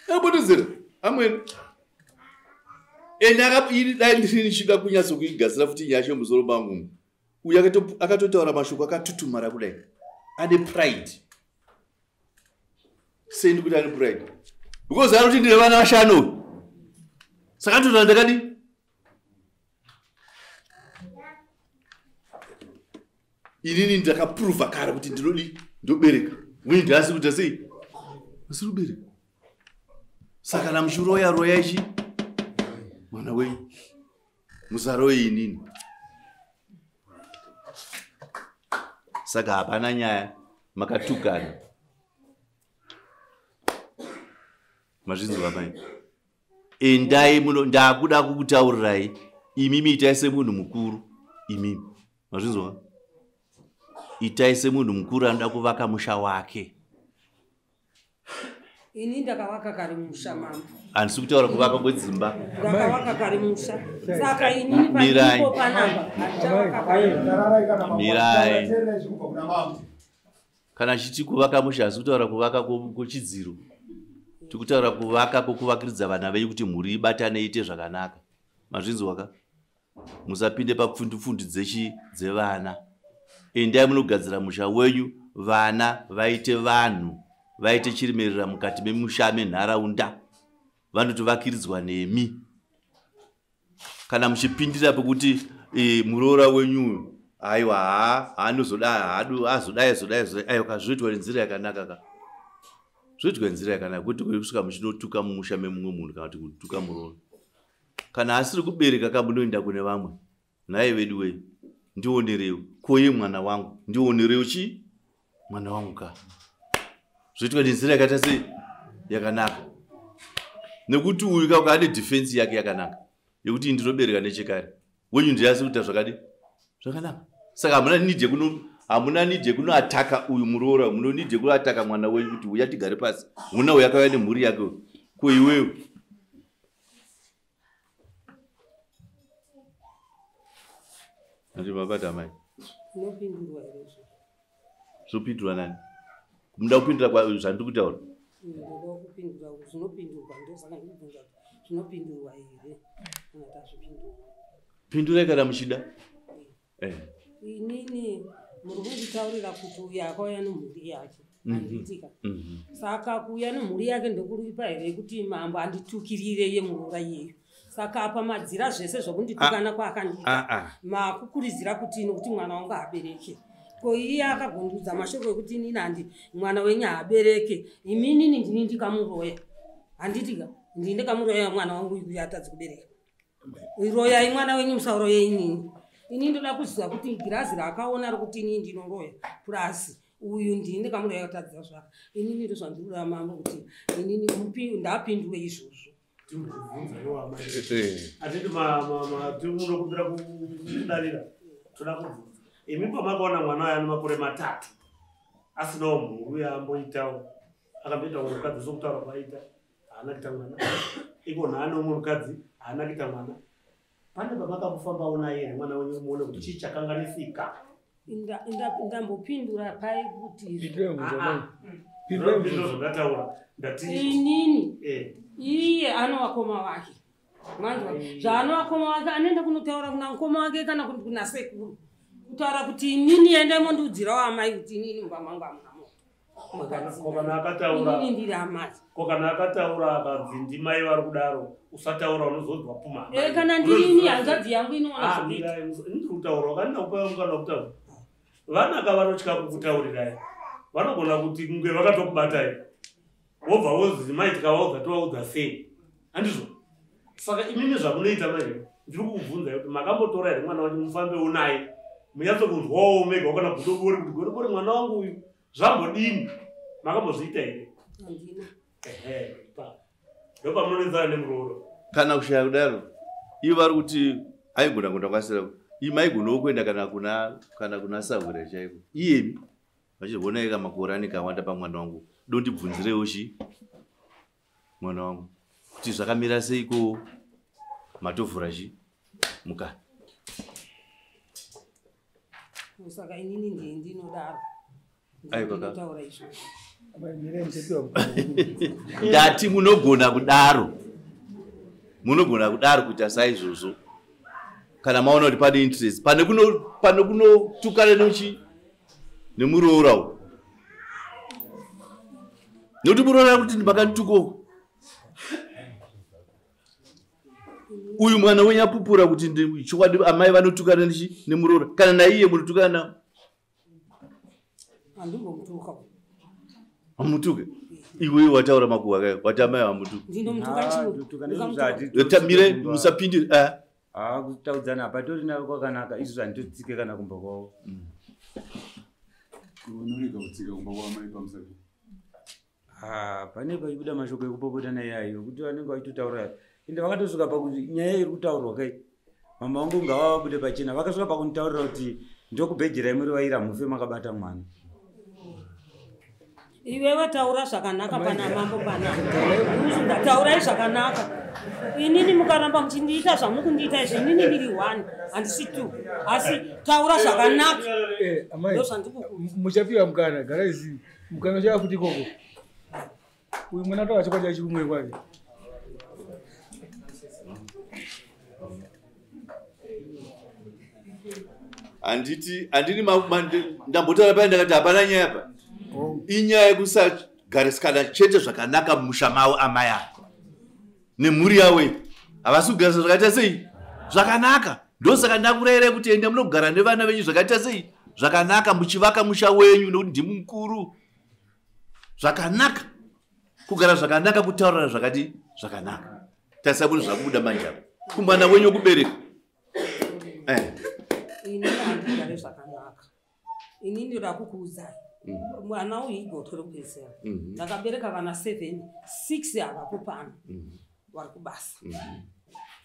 akapotedzera amwene ende dai ndiri ndichida kunyatso kuigadzira futi nyasha musoro bangu uyu akatotaura mashoko akatutumara kudai ane pride sei ndikuti ane pride because anoti ndine vana vashanu saka ndoda ndakadi inini ndakaprova kare kuti ndinodi ndobereka uye ndasi kuita sei asiri kubereka saka namuchiroya ichi mwana wenyu musaroye inini saka hapana nyaya makatukana mazvinzwa mai endai muno ndakuda kukutaurirai imimi itai semunhu mukuru imimi mazvinzwa itai semunhu mukuru anoda kuvaka musha wake ini ndakavaka kare musha mama handisi kutaura kuvaka kwedzimba ndakavaka kare musha saka inini paipo panamba mirai kana chiti kuvaka musha hasi kutaura kuvaka kwechidziro tikutaura kuvaka kwokuvakiridza vana venyu kuti mhuri ibatane iite zvakanaka mazvinzwaka musapinde papfundufundu dzevana. Endai munogadzira musha wenyu, vana vaite vanhu, vaite chirimerera mukati memusha menharaunda, vanotovakiridzwa nemi. Kana muchipindira pekuti muroora wenyu aiwa anozodai ayo zvoitwa nenzira yakanaka zvoitwa nenzira yakanaka kuti kusvika muchinotuka mumusha memumwe munhu kana kuti kutuka muroora. Kana asiri kubereka kamunoenda kune vamwe, nhaye vedu we ndionerewo koye mwana wangu, ndionerewo chi mwana wangu ka. Zvoitwa nenzira yakaita sei yakanaka, nekuti uyu kaka ane defense yake yakanaka yekuti ndinobereka nechekare wenyu ndiyasi kuita zvakadi zvakanaka. Saka hamuna nidje kunoataka uyu muroora, munonidje kunoataka mwana wenyu kuti uya tigare pasi, muna uya akauya nemhuri yake ko iwewe. Ati mabata mai Unopindurwa here izvo. zvopindurwa nani? Muda kupindura zvandiri kutaura? Ndoda kupindura zvinopindurwa, ndosaka ndibvunza kuti zvinopindurwa here kana tazvipindura. Pindurai kana muchida. Inini muri kunditaurira kuti uyu akauya nemhuri yake handitika. Saka kuuya nemhuri yake ndokuripa here kuti mambo anditukirire yemuroora iyeyo. Saka apa madzira zvese zvokunditukana kwaakandiita makukuridzira kuti nokuti mwana wangu abereke. Ko iye akagondudza mashoko ekuti inini mwana wenyu abereke, imini ndini ndikamuroya. Handitika ndini ndikamuroya mwana wangu uyu atadzi kubereka. Royai mwana wenyu, musauroye inini. Ini ndoda kuziva kuti girazi raakaona rokuti inini ndinoroya purasi uyu ndini ndikamuroya kutadzira zvaka. Inini ndozvandirura mambo kuti inini ndapindure izvozvo. Atiti munokubvira kudarira toda kubvunza imi pamakaona mwana wayo ane makore 3 asinawo mhuru yaamboitawo akamboita munhukadzi sokutaura kwaita haana kuita mwana iko nhaane munhukadzi haana kuita mwana, pane pamakambofambawo naye here mwana wenyu muone kuti chii chakanganisika? Ndambopindura pai kuti zvondataura ndati inini iye anowakoma wake zvaanowakoma wake anoenda kunotaura kuna mukoma wake kana kuti kuna sekuru kutaura kuti inini endai mondiudzirawo amai kuti inini mumba mangu hamuna moto. Inini ndiri amai. Ko kana akataura akanzi ndimai vari kudaro usataura unozonzwa puma. Kana ndini hanzvadzi yangu inoona zvinoita. Ndiri kutaura wakanina kupa mukana wekutaura. Vanaka vanotya kukutaurirai. Vanogona kuti kunge vakatokubatai. Wobva wozi mai tikawaudza towaudza sei. Handizvo? Saka imimi zvamunoita manje ndiri kukubvunza kuti makambotora here mwana wangu mufambewo naye munyatsokunzwawo mega kana kudobori kuti godobori mwana wangu uyu zvambodini makambozviita here? Handina. Ndopamunonenzana nemuroora. Kana kushaya kudaro ivo vari kuti aigona kuenda kwasira iyi maigonawo kuenda kana kuna Savura chaiko iyemi vachiona ika makore anenge awanda pamwana wangu dondibvunzirewo chi mwana wangu kuti zvakamira seiko matovhura chi mukana. Saka inini ndinodaro ndinotaura izvozvo. Ndati munogona kudaro kuita saizvozvo kana maona kuti pane interest pane kunotukana nochi nemuroora nekuti muroora kuti makandituko uyu mwana wenyu apupura kuti chokwadi amai vanotukana nechi nemuroora kana naiye munotukana nawo. Handimbomutuka. Hamutuke iwe wataura makuwa kaya wati amai hamutuke. Ndinomutuka mire musapindire kutaudzana patorina kwakanaka izvo zvanditotsike kana kumba kwavo. Unorega kutsika kumba kwamai pamusati? Pane paibuda mashoko ekupopota naiyayo kuti vanenge vachitotaura ende vakatosvika pakuti nyaya iri kutaurwa kai mama vangu ngava vabude pachena vakasvika pakunditaurira kuti ndokubhejerai muri vaira mufe makabata mwana. Iwewe taura zvakanaka pana mambo panapa. Taurai zvakanaka. Inini mukaramba muchindiita zvamukundiita izvo inini ndiri 1 handisi 2 asi taura zvakanaka. Muchapiwa mukana garaizi mukana chava futi ikoko uyu mwana taura chokwa chachikumwe kwake Andini ndambotara paya ndakati hapana nyaya pa. Inyaya yekusagarikana chete zvakanaka mumusha mavo amai ako. Nemhuri yawo. Havasi kugara zvakaita sei? Zvakanaka. Ndosaka ndakurayira kuti ende munogara nevana venyu zvakaita sei? Zvakanaka muchivaka musha wenyu nokuti ndimi mukuru. Zvakanaka. Kugara zvakanaka kutaurira zvakati zvakanaka. Tarisa munhu zvakubuda manje apa. Kumwana wenyu wokubereka. Ini handigare zvakanaka. Inini rakukuudzai. Mwana uyu igotoro kupedzera. Ndakabereka vana 7, 6 havapo pano. Vari kubasa.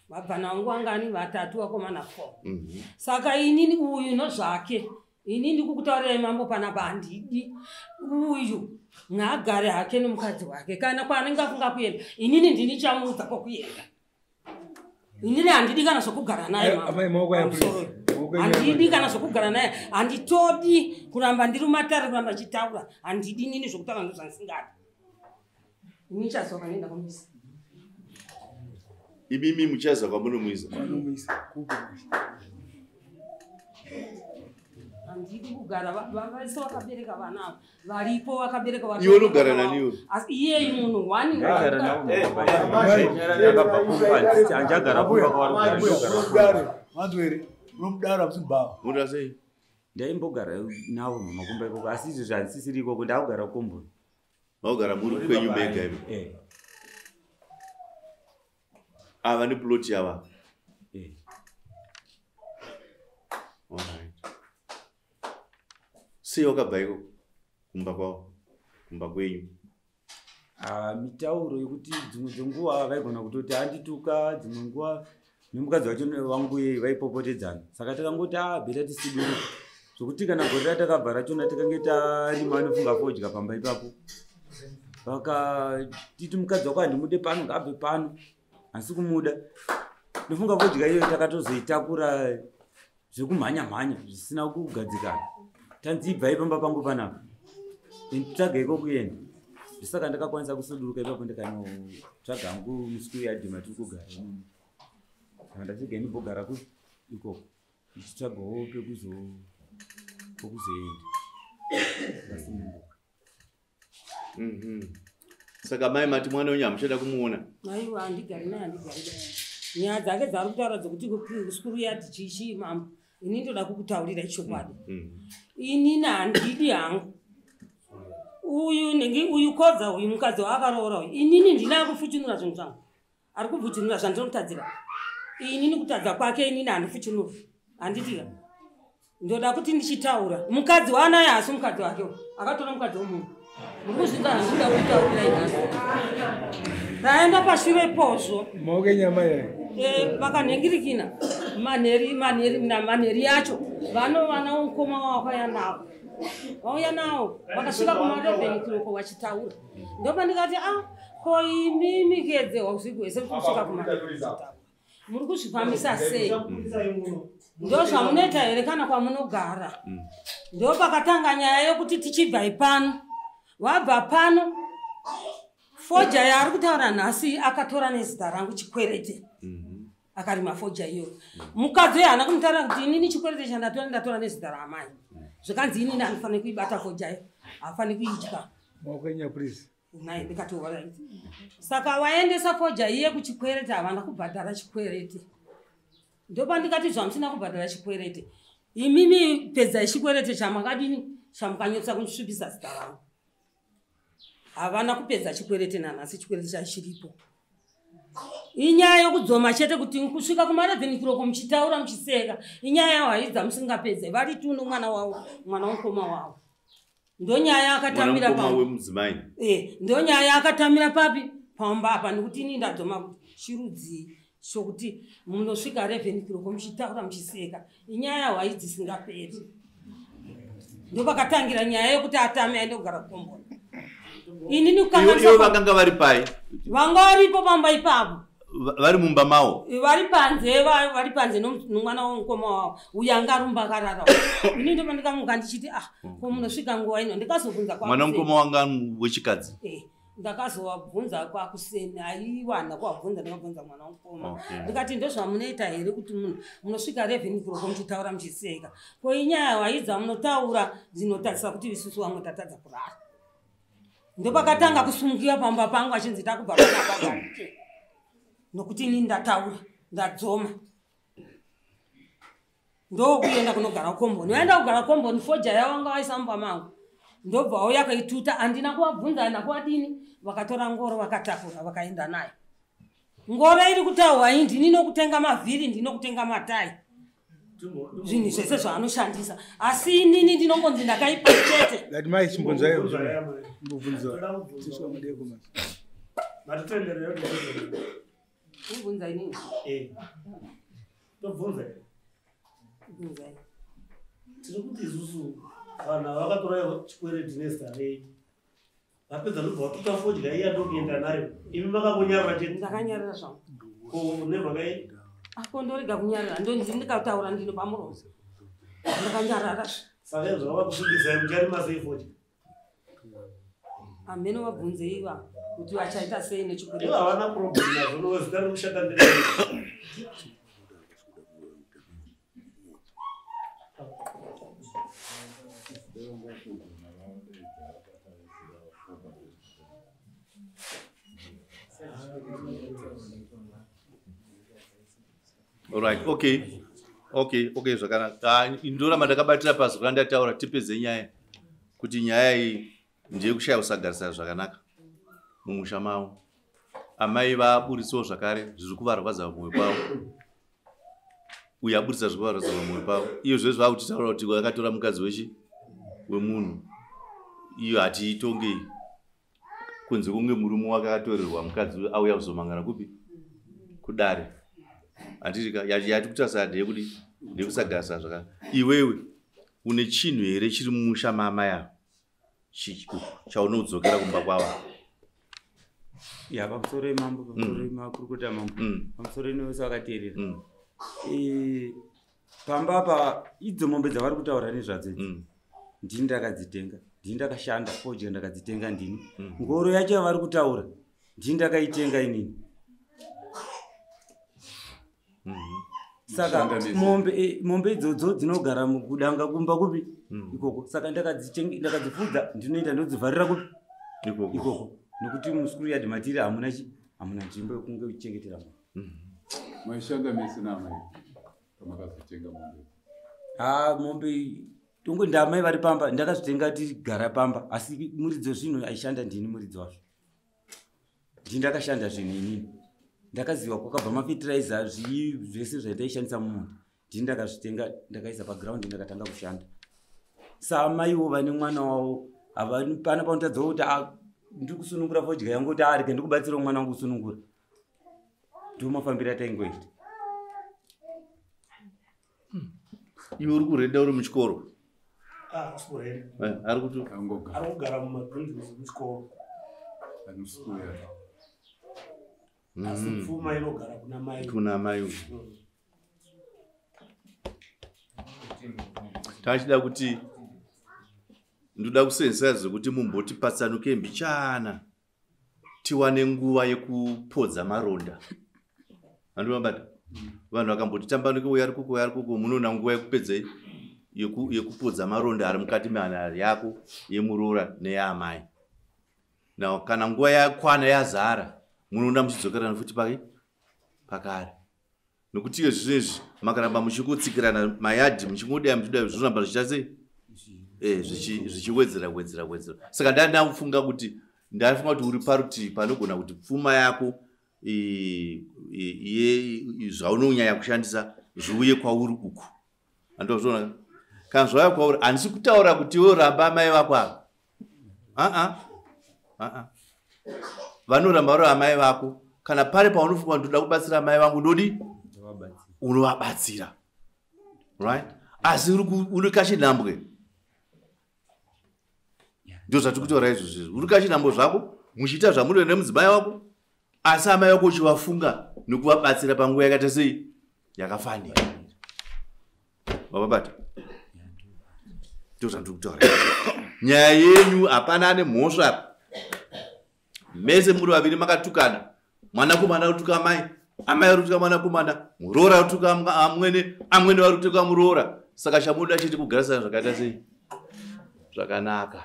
Vabvana vangu vangani 3 vakomana 4. Saka inini uyu nozvake. Inini kukutaurirai mambo panapa handidi. Uyu ngagare hake nomukadzi wake. Kana kwaanenge afunga kuenda. Inini ndini chamuudza kwekuenda. Inini handidi kana zvokugara naye mambo. Handidi kana zvokugara naye. Handitodi kuramba ndiri mumatare kuramba chitaura. Handidi nini zvokutaura ndozvandisingadi. Inini chazoka nenda kumisa. Imimi muchaza kwamunomwisa. Handidi kugara vavese vakabereka vana varipo vakabereka vana. Iwe unogara naniwo? Iye munhu wani Ndagara nawo. Anjagara kumba kwaari. Mandwere unomudara musibhawa. Muda sei? Ndaimbogara nawo mumakumba ikoko asi izvo zvansisiri ikoko ndakugara kukomboni. Maugara muri kwenyu mega iwe? Ava ni plot yava? Alright. Sei wakabva iko kumba kwavo? Kumba kwenyu? Mitauro yekuti dzimwe dzenguva vaigona kutoti handituka, dzimwe nguva nemukadzi wacho wangu vaipopotedzana. Saka takangoti bheta tisiduru. Zvokuti kana gore ratakabva rachona takange tarima anofunga fodya pamba ipapo. Vakatiti mukadzi wako handimude pano ngabve pano. Asi kumuda. Ndofunga fodya iyo takatozoitakura zvekumhanya-mhanya zvisina kugadzikana. Tanzibva ipamba pangu panapa. Nditsvaga iko kuenda. Ndosaka ndakakwanisa kusuduruka ipapo ndikanotsvaga hangu musiku yadhima tiri kugara. Ndasvika ndimbogara ikoko. Ndichitsvagawo pekuzoenda. Saka mai mati mwana wenyu hamuchada kumuona? Aiwa handigari naye handigari. Nyaya dzake dzari kutaura dzokuti kusikuru yati chichi mambo. Ini ndoda kukutaurira chokwadi. Inini handidi hangu. Uyu kodza uyu mukadzi waakaroora uyu. Inini ndina kufuchinura zvinhu zvangu. Ari kubvuchinura zvandinomutadzira. Inini kutadza kwake inini handifuchinura. Handidi. Ndoda kuti ndichitaura. Mukadzi waanaye hasi mukadzi wake. Akatora mukadzi womunhu. Mukuzvinga handida kutaurira inhasi. Raenda pashure pozvo. Maoke nyama yaye. Vakanhengirikina. Manheri yacho. Vana ukoma wakauya nawo. Vauya nawo. Vakasvika kuma11 kiloko vachitaura. Ndopa ndikati ko imimi kedze wausiku hwese kusvika kuma11. Muri kuzvifambisa sei? Ndozvamunoita here kana kwamunogara? Ndopakatanga nyaya yokuti tichibva ipano. Wabva pano. Foja yaari kutaura nhasi akatora nezita rangu Chikwerete. Akarima foja iyo. Mukadzi haana kumutaura kuti inini Chikwerete chandatora nezita ramai. Zvakanzi inini handifane kuibata foja iyo. Hafane kuidya. Maokenya please. Naye ndikatoora iti. Saka waendesa foja iye kuChikwerete havana kubhadhara Chikwerete. Ndopa ndikati zvamusina kubhadhara Chikwerete. Imimi pedzai Chikwerete chamakadini chamukanyotsa kunisvibisa zita rangu. Havana kupedza Chikwerete nanhasi Chikwerete chachiripo. Inyaya yokudzoma chete kuti kusvika kuma11 kiloko muchitaura muchiseka. Inyaya yawaidza musingapedze. Vari tuno mwana wavo, mwana womukoma wavo. Ndonyaya akatamira pa. Mwana wemudzimai. Ndonyaya akatamira papi? Pamba apa nekuti ini ndadzoma kuti chirudzi chokuti munosvika 11 kiloko muchitaura muchiseka. Inyaya yawaidzi singapedze. Ndopakatangira nyaya yokuti atame aende kugara kukomboni. Inini kukanganisa. Iwo vakanga vari pai? Vanga varipo pamba ipapo. Vari mumba mavo? Vari panze nomwana womukoma wavo. Uyu anga arumba akarara. Ini ndopa ndikamuka ndichiti ko munosvika nguva ino ndikazobvunza kwa. Mwana womukoma wanga wechikadzi? ndakazovabvunza kwakuseni aiwana kuwabvunza ndakabvunza mwana wamukoma Okay. ndikati ndozvamunoita here kuti munosvika 11 kuroko muchitaura muchiseka ko inyaya waidza munotaura dzinotarisa kuti isusu vamwe tatadza kurara ndopakatanga kusungiwa pamba pangu achinzi takubva panapagaike nokuti ini ndataura ndadzoma ndokuenda kunogara komboni waenda kugara komboni foja yawanga waisamba mangu ndobva wauya kaituta handina kuvabvunza nakuwadini vakatora ngoro vakatakura vakaenda nayo ngoro iri kutaurwa ii ndini nokutenga mavhiri ndinokutenga matai zvinhu zvese zvaanoshandisa asi inini ndinongonzi ndakaipa chete That mai simbonza mbobvunza tiswa madeko mas. ubvunza inini tobvunza ubvunzai tiri kuti isusu kana vakatora chikwereti nestarei vapedza ndobva vatuta fodya iya ndokuenda nayo imi makakonyarira chete ndakanyarira zvangu nerwakai ako ndorega kunyarira ndonzi ndikataura ndino pamuromo ndakanyarara saka izvo vavakusvibisai mucharima sei fodya amene wabvunze iva kuti vachaita sei nechikwereti ivo havana problem nazvo novazitari kushata ndee Alright, okay, zvakanaka. Ndoramba ndakabatira pasi randataura tipedze nyaya kuti nyaya iyi ndeyekushaya kusagarisa zvakanaka mumusha mavo. Amai vaburitsawo zvakare zviri kuvarwadza mumwoyo kwavo. Uye aburitsa zviri kuvarwadza mumwoyo kwavo. Iyo zvese vakutitaura kuti vakatora mukadzi wemunhu. Iyo hatiitongei kunze kunge murume wake akatorerwa mukadzi auya kuzomangana kupi kudare. Anditika yati kutasara ndeyekuti ndekusagarisa zvakanaka. Iwewe une chinhu here chiri mumusha mama yavo chaunodzokera kumba kwavo? Ya pamusoro imambo pamusoro imakurukota mambo pamusoro inowese vakateerera pamba apa idzo mombe dzavari kutaura nezvadzo idzi ndini ndakadzitenga ndini ndakashanda fodya ndakadzitenga ndini ngoro yacho yavari kutaura ndini ndakaitenga inini saka mombe idzodzo dzinogara mukudanga kumba kupi ikoko saka ndakadzifudza ndinoita ndodzivharira kupi ikoko nekuti muskuru yadi matiri hamuna nzvimbo yekunge uchichengetera maishanda mese namai pamakazvitenga mombe? mombe tongo ndamai vari pamba ndakazvitenga tigara pamba asi muridzo zvinhu aishanda ndini muridzi wazvo ndini ndakashanda zvinhu inini ndakaziva kwakabva mafetiraiza zvii zvese zvaitaishandisa mumunda ndini ndakazvitenga ndakaisa pagraundi ndakatanga kushanda saamaiwo vane mwana wavo havapana panotadzawo kuti ndiri kusunungura fodya yangu kuti arike ndikubatsirawo mwana wangu kusunungura ndo mafambiro ataingoita. Iwe uri kurenda uri muchikoro? ari kugara mumabuildings muchikoro asi pfuma inogara kuna mai tachida kuti ndoda kusenzesa zvekuti mumbotipatsanuke mbichana tiwane nguva yekupodza maronda. Andinobata vanhu vakamboti tambanuke uya arikuko munoona nguva yekupedza yekupodza maronda ari mukati mehanhare yako yemurora neyaamai. Now kana nguva yakwana yazara munoona muchidzokerana futi pakare. Nokuti iyo zvinezvi makaramba muchikutsikirana mayadhi muchingodaya muchidaya zvinoramba zvichita sei? Zvichiwedzera. Saka ndanafunga kuti uri parutivi panogona kuti pfuma yako zvaunonyanya kushandisa zviuye kwauri uku. Andozviona kana zvauya kwauri handisi kutaura kuti iwe ramba amai vako ava. Vanoramba vari amai vako. Kana pari paunofunga ndoda kubatsira amai vangu ndodi unovabatsira. Right? Asi uri kachinhambwe. Ndio zvati kutora izvozvo. Uri kachinhambwe zvako muchiita zvamunoenda nemudzimai wako asi amai vako uchivafunga nokuvabatsira panguva yakaita sei yakafanira. Wabata? Ndio zvandiri kutaura. Nyaya yenyu hapana ane mhosva. mese muri vaviri makatukana, mwanakomana utuka amai, amai arutuka mwanakomana, muroora utuka amwene, amwene warutuka muroora. Saka chamunoda chiti kugarisana zvakaita sei? Zvakanaka.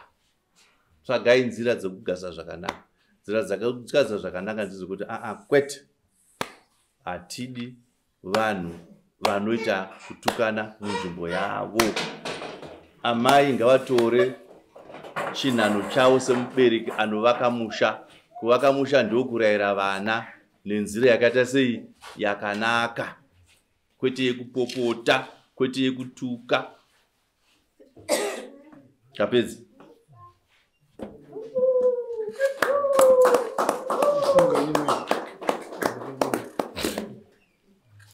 Tsvagai nzira dzekugarisa zvakanaka. Nzira dzekugarisa zvakanaka ndizvokuti kwete. Hatidi vanhu vanoita kutukana munzvimbo yavo. Amai ngavatore chinhano chavo semubereki anovaka musha. Kuvaka musha ndokurayira vana nenzira yakaita sei? Yakanaka. Kwete yekupopota, kwete yekutuka. Kapedzi.